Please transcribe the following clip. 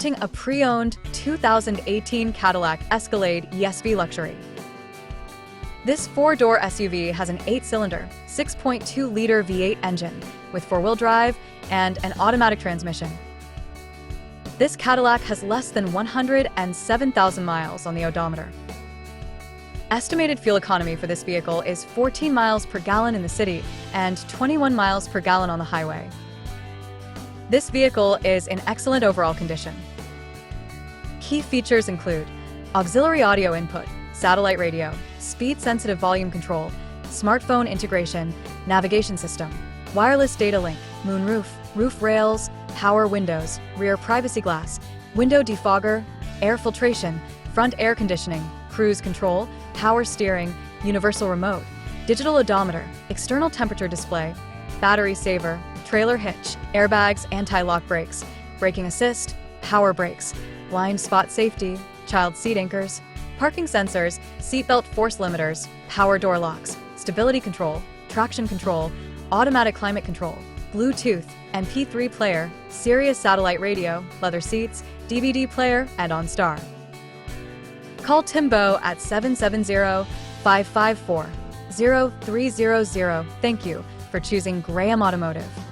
presenting a pre-owned 2018 Cadillac Escalade ESV Luxury. This four-door SUV has an 8-cylinder, 6.2-liter V8 engine with four-wheel drive and an automatic transmission. This Cadillac has less than 107,000 miles on the odometer. Estimated fuel economy for this vehicle is 14 miles per gallon in the city and 21 miles per gallon on the highway. This vehicle is in excellent overall condition. Key features include auxiliary audio input, satellite radio, speed-sensitive volume control, smartphone integration, navigation system, wireless data link, moonroof, roof rails, power windows, rear privacy glass, window defogger, air filtration, front air conditioning, cruise control, power steering, universal remote, digital odometer, external temperature display, battery saver, trailer hitch, airbags, anti-lock brakes, braking assist, power brakes, blind spot safety, child seat anchors, parking sensors, seatbelt force limiters, power door locks, stability control, traction control, automatic climate control, Bluetooth, MP3 player, Sirius satellite radio, leather seats, DVD player, and OnStar. Call Timbo at 770-554-0300. Thank you for choosing Graham Automotive.